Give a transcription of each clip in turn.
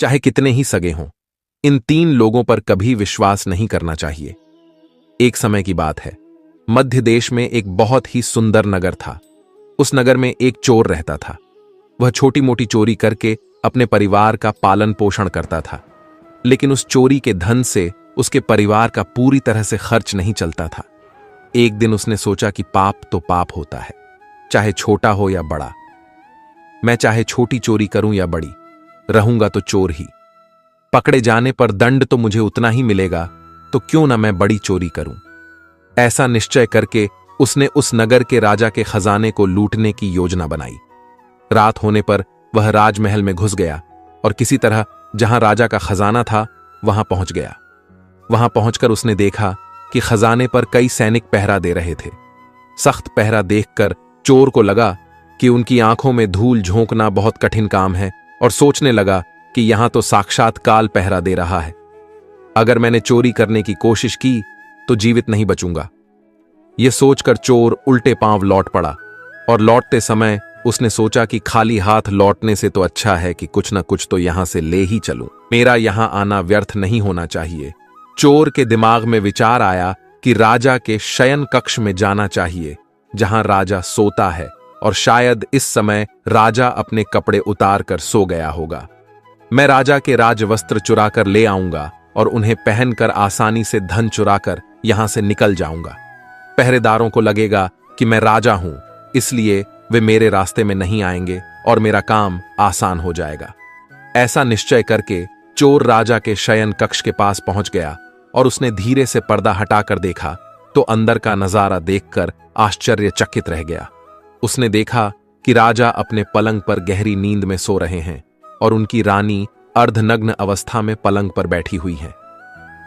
चाहे कितने ही सगे हों। इन 3 लोगों पर कभी विश्वास नहीं करना चाहिए। एक समय की बात है, मध्य देश में एक बहुत ही सुंदर नगर था। उस नगर में एक चोर रहता था। वह छोटी मोटी चोरी करके अपने परिवार का पालन पोषण करता था, लेकिन उस चोरी के धन से उसके परिवार का पूरी तरह से खर्च नहीं चलता था। एक दिन उसने सोचा कि पाप तो पाप होता है, चाहे छोटा हो या बड़ा। मैं चाहे छोटी चोरी करूं या बड़ी, रहूंगा तो चोर ही। पकड़े जाने पर दंड तो मुझे उतना ही मिलेगा, तो क्यों ना मैं बड़ी चोरी करूं। ऐसा निश्चय करके उसने उस नगर के राजा के खजाने को लूटने की योजना बनाई। रात होने पर वह राजमहल में घुस गया और किसी तरह जहां राजा का खजाना था वहां पहुंच गया। वहां पहुंचकर उसने देखा कि खजाने पर कई सैनिक पहरा दे रहे थे। सख्त पहरा देखकर चोर को लगा कि उनकी आंखों में धूल झोंकना बहुत कठिन काम है और सोचने लगा कि यहां तो साक्षात काल पहरा दे रहा है। अगर मैंने चोरी करने की कोशिश की तो जीवित नहीं बचूंगा। यह सोचकर चोर उल्टे पांव लौट पड़ा और लौटते समय उसने सोचा कि खाली हाथ लौटने से तो अच्छा है कि कुछ न कुछ तो यहां से ले ही चलूं। मेरा यहां आना व्यर्थ नहीं होना चाहिए। चोर के दिमाग में विचार आया कि राजा के शयन कक्ष में जाना चाहिए, जहां राजा सोता है, और शायद इस समय राजा अपने कपड़े उतार कर सो गया होगा। मैं राजा के राजवस्त्र चुराकर ले आऊंगा और उन्हें पहनकर आसानी से धन चुराकर यहां से निकल जाऊंगा। पहरेदारों को लगेगा कि मैं राजा हूं, इसलिए वे मेरे रास्ते में नहीं आएंगे और मेरा काम आसान हो जाएगा। ऐसा निश्चय करके चोर राजा के शयन कक्ष के पास पहुंच गया और उसने धीरे से पर्दा हटाकर देखा तो अंदर का नजारा देखकर आश्चर्यचकित रह गया। उसने देखा कि राजा अपने पलंग पर गहरी नींद में सो रहे हैं और उनकी रानी अर्धनग्न अवस्था में पलंग पर बैठी हुई है।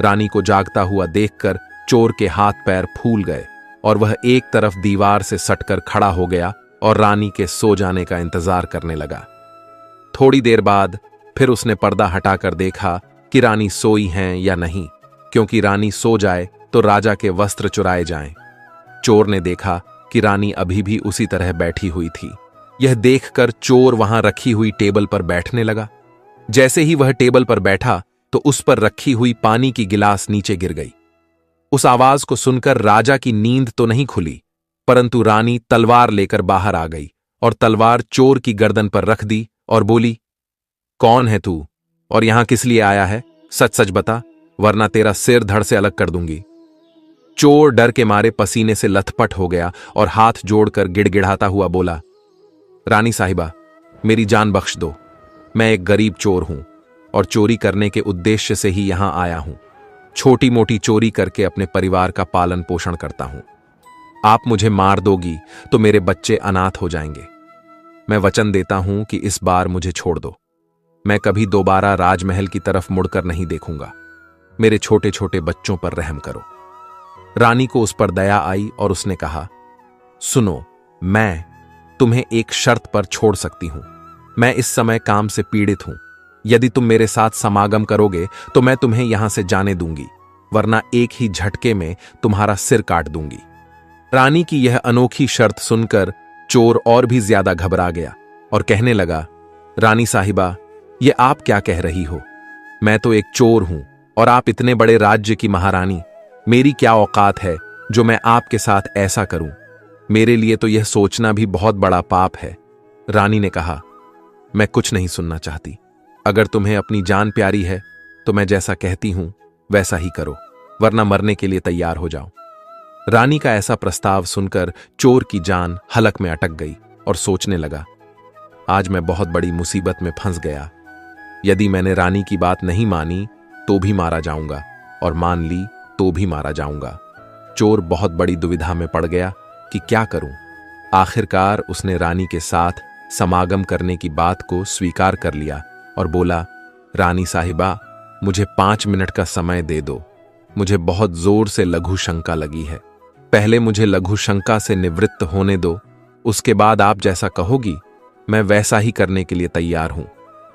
रानी को जागता हुआ देखकर चोर के हाथ पैर फूल गए और वह एक तरफ दीवार से सटकर खड़ा हो गया और रानी के सो जाने का इंतजार करने लगा। थोड़ी देर बाद फिर उसने पर्दा हटाकर देखा कि रानी सोई हैं या नहीं, क्योंकि रानी सो जाए तो राजा के वस्त्र चुराए जाएं। चोर ने देखा कि रानी अभी भी उसी तरह बैठी हुई थी। यह देखकर चोर वहां रखी हुई टेबल पर बैठने लगा। जैसे ही वह टेबल पर बैठा तो उस पर रखी हुई पानी की गिलास नीचे गिर गई। उस आवाज को सुनकर राजा की नींद तो नहीं खुली, परंतु रानी तलवार लेकर बाहर आ गई और तलवार चोर की गर्दन पर रख दी और बोली, कौन है तू और यहां किस लिए आया है? सच सच बता, वरना तेरा सिर धड़ से अलग कर दूंगी। चोर डर के मारे पसीने से लथपथ हो गया और हाथ जोड़कर गिड़गिड़ाता हुआ बोला, रानी साहिबा, मेरी जान बख्श दो। मैं एक गरीब चोर हूं और चोरी करने के उद्देश्य से ही यहां आया हूं। छोटी मोटी चोरी करके अपने परिवार का पालन पोषण करता हूं। आप मुझे मार दोगी तो मेरे बच्चे अनाथ हो जाएंगे। मैं वचन देता हूं कि इस बार मुझे छोड़ दो। मैं कभी दोबारा राजमहल की तरफ मुड़कर नहीं देखूंगा। मेरे छोटे छोटे बच्चों पर रहम करो। रानी को उस पर दया आई और उसने कहा, सुनो, मैं तुम्हें एक शर्त पर छोड़ सकती हूं। मैं इस समय काम से पीड़ित हूं। यदि तुम मेरे साथ समागम करोगे तो मैं तुम्हें यहां से जाने दूंगी, वरना एक ही झटके में तुम्हारा सिर काट दूंगी। रानी की यह अनोखी शर्त सुनकर चोर और भी ज्यादा घबरा गया और कहने लगा, रानी साहिबा, ये आप क्या कह रही हो? मैं तो एक चोर हूं और आप इतने बड़े राज्य की महारानी। मेरी क्या औकात है जो मैं आपके साथ ऐसा करूं? मेरे लिए तो यह सोचना भी बहुत बड़ा पाप है। रानी ने कहा, मैं कुछ नहीं सुनना चाहती। अगर तुम्हें अपनी जान प्यारी है तो मैं जैसा कहती हूं वैसा ही करो, वरना मरने के लिए तैयार हो जाओ। रानी का ऐसा प्रस्ताव सुनकर चोर की जान हलक में अटक गई और सोचने लगा, आज मैं बहुत बड़ी मुसीबत में फंस गया। यदि मैंने रानी की बात नहीं मानी तो भी मारा जाऊंगा और मान ली तो भी मारा जाऊंगा। चोर बहुत बड़ी दुविधा में पड़ गया कि क्या करूं। आखिरकार उसने रानी के साथ समागम करने की बात को स्वीकार कर लिया और बोला, रानी साहिबा, मुझे 5 मिनट का समय दे दो। मुझे बहुत जोर से लघु शंका लगी है। पहले मुझे लघु शंका से निवृत्त होने दो, उसके बाद आप जैसा कहोगी मैं वैसा ही करने के लिए तैयार हूं।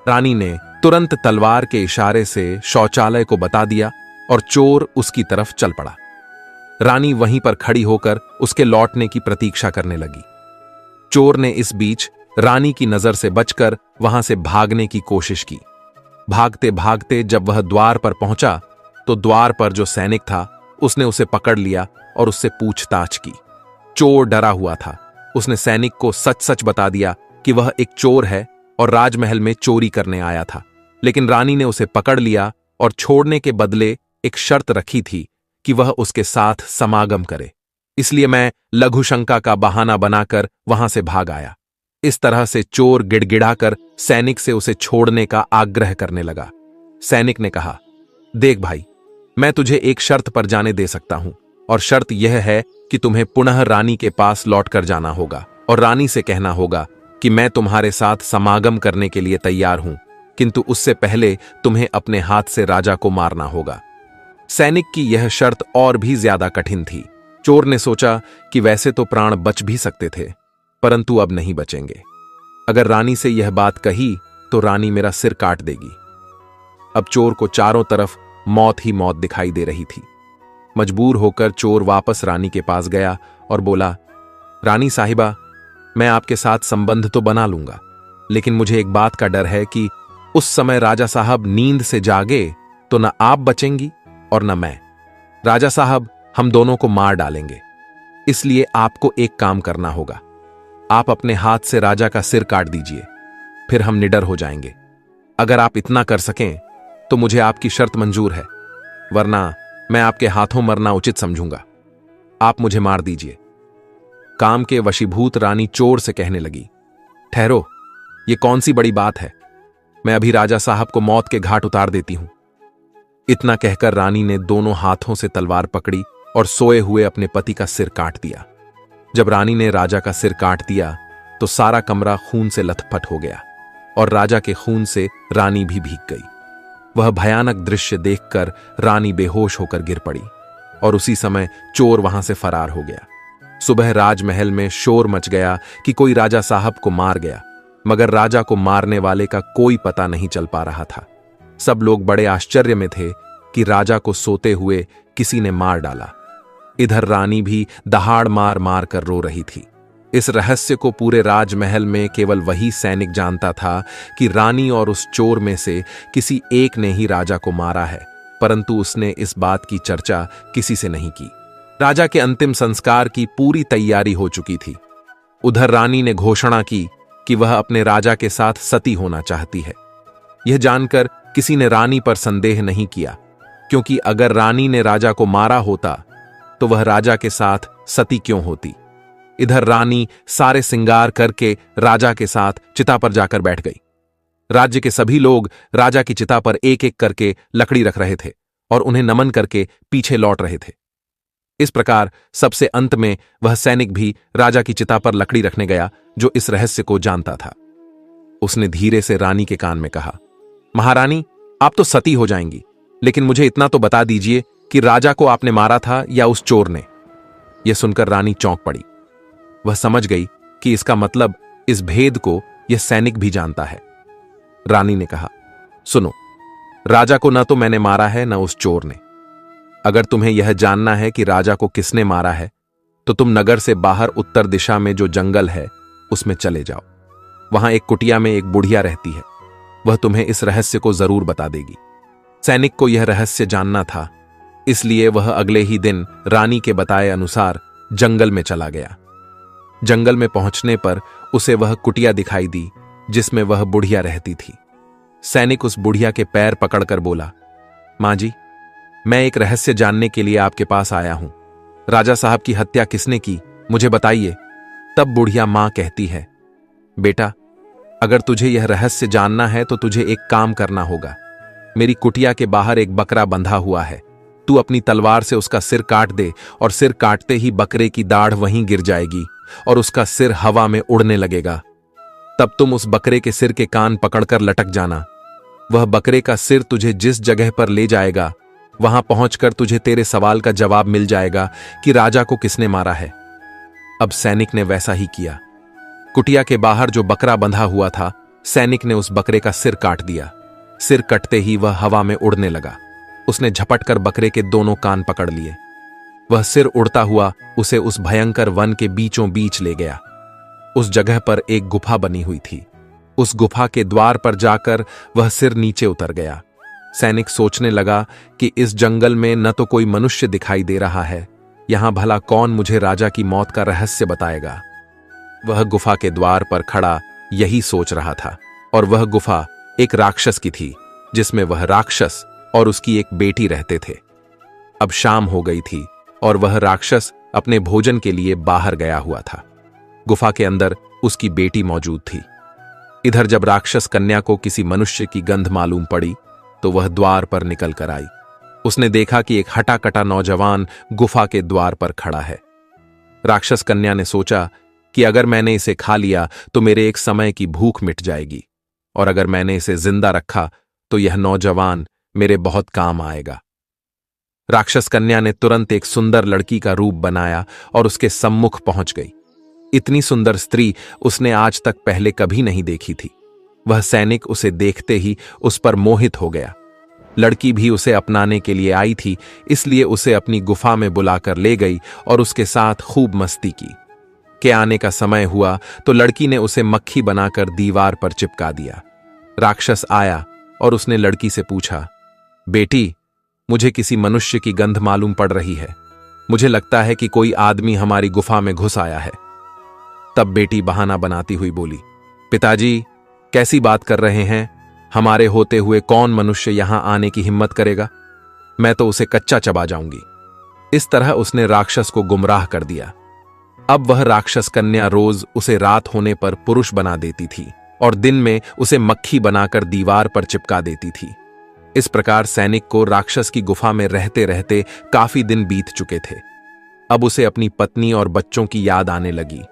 रानी ने तुरंत तलवार के इशारे से शौचालय को बता दिया और चोर उसकी तरफ चल पड़ा। रानी वहीं पर खड़ी होकर उसके लौटने की प्रतीक्षा करने लगी। चोर ने इस बीच रानी की नजर से बचकर वहां से भागने की कोशिश की, भागते भागते जब वह द्वार पर पहुंचा तो द्वार पर जो सैनिक था उसने उसे पकड़ लिया और उससे पूछताछ की। चोर डरा हुआ था। उसने सैनिक को सच सच बता दिया कि वह एक चोर है और राजमहल में चोरी करने आया था, लेकिन रानी ने उसे पकड़ लिया और छोड़ने के बदले एक शर्त रखी थी कि वह उसके साथ समागम करे। इसलिए मैं लघुशंका का बहाना बनाकर वहां से भाग आया। इस तरह से चोर गिड़गिड़ाकर सैनिक से उसे छोड़ने का आग्रह करने लगा। सैनिक ने कहा, देख भाई, मैं तुझे एक शर्त पर जाने दे सकता हूं, और शर्त यह है कि तुम्हें पुनः रानी के पास लौटकर जाना होगा और रानी से कहना होगा कि मैं तुम्हारे साथ समागम करने के लिए तैयार हूं, किंतु उससे पहले तुम्हें अपने हाथ से राजा को मारना होगा। सैनिक की यह शर्त और भी ज्यादा कठिन थी। चोर ने सोचा कि वैसे तो प्राण बच भी सकते थे, परंतु अब नहीं बचेंगे। अगर रानी से यह बात कही तो रानी मेरा सिर काट देगी। अब चोर को चारों तरफ मौत ही मौत दिखाई दे रही थी। मजबूर होकर चोर वापस रानी के पास गया और बोला, रानी साहिबा, मैं आपके साथ संबंध तो बना लूंगा, लेकिन मुझे एक बात का डर है कि उस समय राजा साहब नींद से जागे तो न आप बचेंगी और न मैं। राजा साहब हम दोनों को मार डालेंगे, इसलिए आपको एक काम करना होगा। आप अपने हाथ से राजा का सिर काट दीजिए, फिर हम निडर हो जाएंगे। अगर आप इतना कर सकें तो मुझे आपकी शर्त मंजूर है, वरना मैं आपके हाथों मरना उचित समझूंगा। आप मुझे मार दीजिए। काम के वशीभूत रानी चोर से कहने लगी, ठहरो, ये कौन सी बड़ी बात है, मैं अभी राजा साहब को मौत के घाट उतार देती हूं। इतना कहकर रानी ने दोनों हाथों से तलवार पकड़ी और सोए हुए अपने पति का सिर काट दिया। जब रानी ने राजा का सिर काट दिया तो सारा कमरा खून से लथपथ हो गया और राजा के खून से रानी भी भीग गई। वह भयानक दृश्य देखकर रानी बेहोश होकर गिर पड़ी और उसी समय चोर वहां से फरार हो गया। सुबह राजमहल में शोर मच गया कि कोई राजा साहब को मार गया, मगर राजा को मारने वाले का कोई पता नहीं चल पा रहा था। सब लोग बड़े आश्चर्य में थे कि राजा को सोते हुए किसी ने मार डाला। इधर रानी भी दहाड़ मार मार कर रो रही थी। इस रहस्य को पूरे राजमहल में केवल वही सैनिक जानता था कि रानी और उस चोर में से किसी एक ने ही राजा को मारा है, परंतु उसने इस बात की चर्चा किसी से नहीं की। राजा के अंतिम संस्कार की पूरी तैयारी हो चुकी थी। उधर रानी ने घोषणा की कि वह अपने राजा के साथ सती होना चाहती है। यह जानकर किसी ने रानी पर संदेह नहीं किया, क्योंकि अगर रानी ने राजा को मारा होता तो वह राजा के साथ सती क्यों होती। इधर रानी सारे सिंगार करके राजा के साथ चिता पर जाकर बैठ गई। राज्य के सभी लोग राजा की चिता पर एक एक करके लकड़ी रख रहे थे और उन्हें नमन करके पीछे लौट रहे थे। इस प्रकार सबसे अंत में वह सैनिक भी राजा की चिता पर लकड़ी रखने गया जो इस रहस्य को जानता था। उसने धीरे से रानी के कान में कहा, महारानी, आप तो सती हो जाएंगी, लेकिन मुझे इतना तो बता दीजिए कि राजा को आपने मारा था या उस चोर ने। यह सुनकर रानी चौंक पड़ी। वह समझ गई कि इसका मतलब इस भेद को यह सैनिक भी जानता है। रानी ने कहा, सुनो, राजा को न तो मैंने मारा है न उस चोर ने। अगर तुम्हें यह जानना है कि राजा को किसने मारा है तो तुम नगर से बाहर उत्तर दिशा में जो जंगल है उसमें चले जाओ। वहां एक कुटिया में एक बुढ़िया रहती है, वह तुम्हें इस रहस्य को जरूर बता देगी। सैनिक को यह रहस्य जानना था, इसलिए वह अगले ही दिन रानी के बताए अनुसार जंगल में चला गया। जंगल में पहुंचने पर उसे वह कुटिया दिखाई दी जिसमें वह बुढ़िया रहती थी। सैनिक उस बुढ़िया के पैर पकड़कर बोला, मां जी, मैं एक रहस्य जानने के लिए आपके पास आया हूं। राजा साहब की हत्या किसने की, मुझे बताइए। तब बुढ़िया मां कहती है, बेटा, अगर तुझे यह रहस्य जानना है तो तुझे एक काम करना होगा। मेरी कुटिया के बाहर एक बकरा बंधा हुआ है, तू अपनी तलवार से उसका सिर काट दे और सिर काटते ही बकरे की दाढ़ वहीं गिर जाएगी और उसका सिर हवा में उड़ने लगेगा। तब तुम उस बकरे के सिर के कान पकड़कर लटक जाना। वह बकरे का सिर तुझे जिस जगह पर ले जाएगा वहां पहुंचकर तुझे तेरे सवाल का जवाब मिल जाएगा कि राजा को किसने मारा है। अब सैनिक ने वैसा ही किया। कुटिया के बाहर जो बकरा बंधा हुआ था, सैनिक ने उस बकरे का सिर काट दिया। सिर कटते ही वह हवा में उड़ने लगा। उसने झपटकर बकरे के दोनों कान पकड़ लिए। वह सिर उड़ता हुआ उसे उस भयंकर वन के बीचों बीच ले गया। उस जगह पर एक गुफा बनी हुई थी। उस गुफा के द्वार पर जाकर वह सिर नीचे उतर गया। सैनिक सोचने लगा कि इस जंगल में न तो कोई मनुष्य दिखाई दे रहा है, यहां भला कौन मुझे राजा की मौत का रहस्य बताएगा। वह गुफा के द्वार पर खड़ा यही सोच रहा था, और वह गुफा एक राक्षस की थी, जिसमें वह राक्षस और उसकी एक बेटी रहते थे। अब शाम हो गई थी और वह राक्षस अपने भोजन के लिए बाहर गया हुआ था। गुफा के अंदर उसकी बेटी मौजूद थी। इधर जब राक्षस कन्या को किसी मनुष्य की गंध मालूम पड़ी तो वह द्वार पर निकल कर आई। उसने देखा कि एक हटा-कटा नौजवान गुफा के द्वार पर खड़ा है। राक्षस कन्या ने सोचा कि अगर मैंने इसे खा लिया तो मेरे एक समय की भूख मिट जाएगी, और अगर मैंने इसे जिंदा रखा तो यह नौजवान मेरे बहुत काम आएगा। राक्षस कन्या ने तुरंत एक सुंदर लड़की का रूप बनाया और उसके सम्मुख पहुंच गई। इतनी सुंदर स्त्री उसने आज तक पहले कभी नहीं देखी थी। वह सैनिक उसे देखते ही उस पर मोहित हो गया। लड़की भी उसे अपनाने के लिए आई थी, इसलिए उसे अपनी गुफा में बुलाकर ले गई और उसके साथ खूब मस्ती की। के आने का समय हुआ तो लड़की ने उसे मक्खी बनाकर दीवार पर चिपका दिया। राक्षस आया और उसने लड़की से पूछा, बेटी, मुझे किसी मनुष्य की गंध मालूम पड़ रही है। मुझे लगता है कि कोई आदमी हमारी गुफा में घुस आया है। तब बेटी बहाना बनाती हुई बोली, पिताजी, कैसी बात कर रहे हैं? हमारे होते हुए कौन मनुष्य यहां आने की हिम्मत करेगा? मैं तो उसे कच्चा चबा जाऊंगी। इस तरह उसने राक्षस को गुमराह कर दिया। अब वह राक्षस कन्या रोज उसे रात होने पर पुरुष बना देती थी और दिन में उसे मक्खी बनाकर दीवार पर चिपका देती थी। इस प्रकार सैनिक को राक्षस की गुफा में रहते रहते काफी दिन बीत चुके थे। अब उसे अपनी पत्नी और बच्चों की याद आने लगी,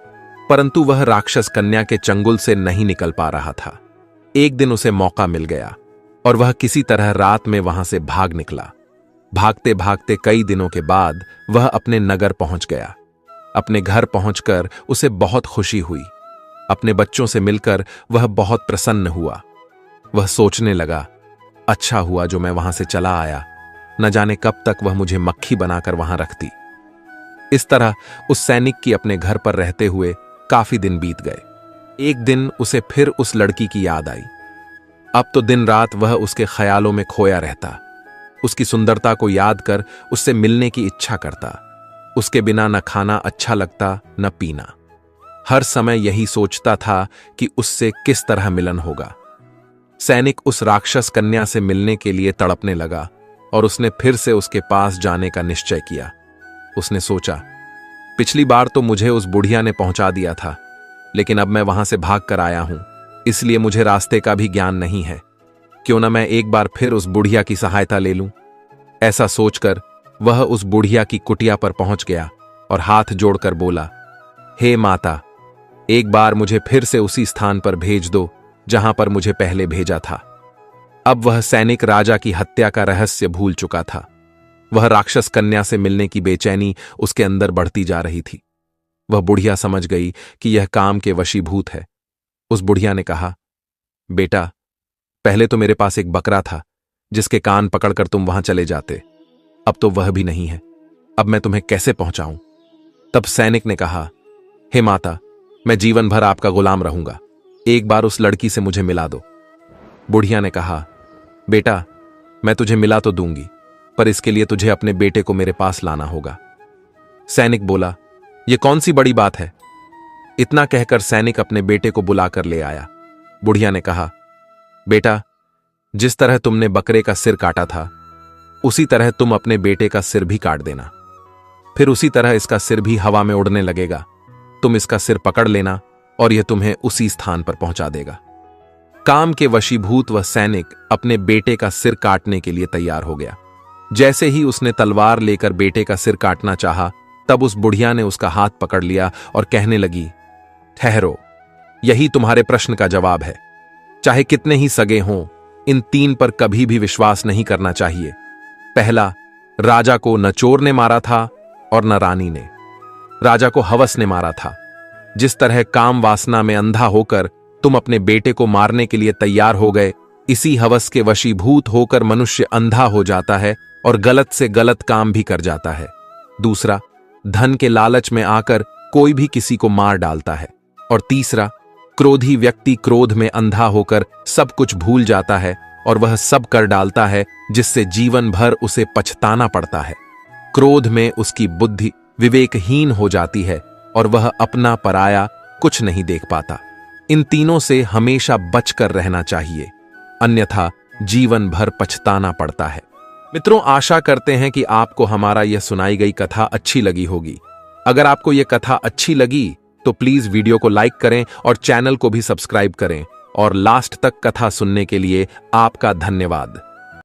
परंतु वह राक्षस कन्या के चंगुल से नहीं निकल पा रहा था। एक दिन उसे मौका मिल गया और वह किसी तरह रात में वहां से भाग निकला। भागते भागते कई दिनों के बाद वह अपने नगर पहुंच गया। अपने घर पहुंचकर उसे बहुत खुशी हुई। अपने बच्चों से मिलकर वह बहुत प्रसन्न हुआ। वह सोचने लगा, अच्छा हुआ जो मैं वहां से चला आया, न जाने कब तक वह मुझे मक्खी बनाकर वहां रखती। इस तरह उस सैनिक की अपने घर पर रहते हुए काफी दिन बीत गए। एक दिन उसे फिर उस लड़की की याद आई। अब तो दिन रात वह उसके ख्यालों में खोया रहता। उसकी सुंदरता को याद कर उससे मिलने की इच्छा करता। उसके बिना न खाना अच्छा लगता न पीना। हर समय यही सोचता था कि उससे किस तरह मिलन होगा। सैनिक उस राक्षस कन्या से मिलने के लिए तड़पने लगा और उसने फिर से उसके पास जाने का निश्चय किया। उसने सोचा, पिछली बार तो मुझे उस बुढ़िया ने पहुंचा दिया था, लेकिन अब मैं वहां से भाग कर आया हूं, इसलिए मुझे रास्ते का भी ज्ञान नहीं है। क्यों न मैं एक बार फिर उस बुढ़िया की सहायता ले लूं। ऐसा सोचकर वह उस बुढ़िया की कुटिया पर पहुंच गया और हाथ जोड़कर बोला, हे माता, एक बार मुझे फिर से उसी स्थान पर भेज दो जहां पर मुझे पहले भेजा था। अब वह सैनिक राजा की हत्या का रहस्य भूल चुका था। वह राक्षस कन्या से मिलने की बेचैनी उसके अंदर बढ़ती जा रही थी। वह बुढ़िया समझ गई कि यह काम के वशीभूत है। उस बुढ़िया ने कहा, बेटा, पहले तो मेरे पास एक बकरा था जिसके कान पकड़कर तुम वहां चले जाते, अब तो वह भी नहीं है। अब मैं तुम्हें कैसे पहुंचाऊं? तब सैनिक ने कहा, हे माता, मैं जीवन भर आपका गुलाम रहूंगा, एक बार उस लड़की से मुझे मिला दो। बुढ़िया ने कहा, बेटा, मैं तुझे मिला तो दूंगी, पर इसके लिए तुझे अपने बेटे को मेरे पास लाना होगा। सैनिक बोला, यह कौन सी बड़ी बात है? इतना कहकर सैनिक अपने बेटे को बुलाकर ले आया। बुढ़िया ने कहा, बेटा, जिस तरह तुमने बकरे का सिर काटा था, उसी तरह तुम अपने बेटे का सिर भी काट देना। फिर उसी तरह इसका सिर भी हवा में उड़ने लगेगा। तुम इसका सिर पकड़ लेना और यह तुम्हें उसी स्थान पर पहुंचा देगा। काम के वशीभूत वह सैनिक अपने बेटे का सिर काटने के लिए तैयार हो गया। जैसे ही उसने तलवार लेकर बेटे का सिर काटना चाहा, तब उस बुढ़िया ने उसका हाथ पकड़ लिया और कहने लगी, ठहरो, यही तुम्हारे प्रश्न का जवाब है। चाहे कितने ही सगे हों, इन 3 पर कभी भी विश्वास नहीं करना चाहिए। पहला, राजा को न चोर ने मारा था और न रानी ने। राजा को हवस ने मारा था। जिस तरह काम वासना में अंधा होकर तुम अपने बेटे को मारने के लिए तैयार हो गए, इसी हवस के वशीभूत होकर मनुष्य अंधा हो जाता है और गलत से गलत काम भी कर जाता है। दूसरा, धन के लालच में आकर कोई भी किसी को मार डालता है। और तीसरा, क्रोधी व्यक्ति क्रोध में अंधा होकर सब कुछ भूल जाता है और वह सब कर डालता है जिससे जीवन भर उसे पछताना पड़ता है। क्रोध में उसकी बुद्धि विवेकहीन हो जाती है और वह अपना पराया कुछ नहीं देख पाता। इन तीनों से हमेशा बचकर रहना चाहिए, अन्यथा जीवन भर पछताना पड़ता है। मित्रों, आशा करते हैं कि आपको हमारा यह सुनाई गई कथा अच्छी लगी होगी। अगर आपको यह कथा अच्छी लगी तो प्लीज वीडियो को लाइक करें और चैनल को भी सब्सक्राइब करें। और लास्ट तक कथा सुनने के लिए आपका धन्यवाद।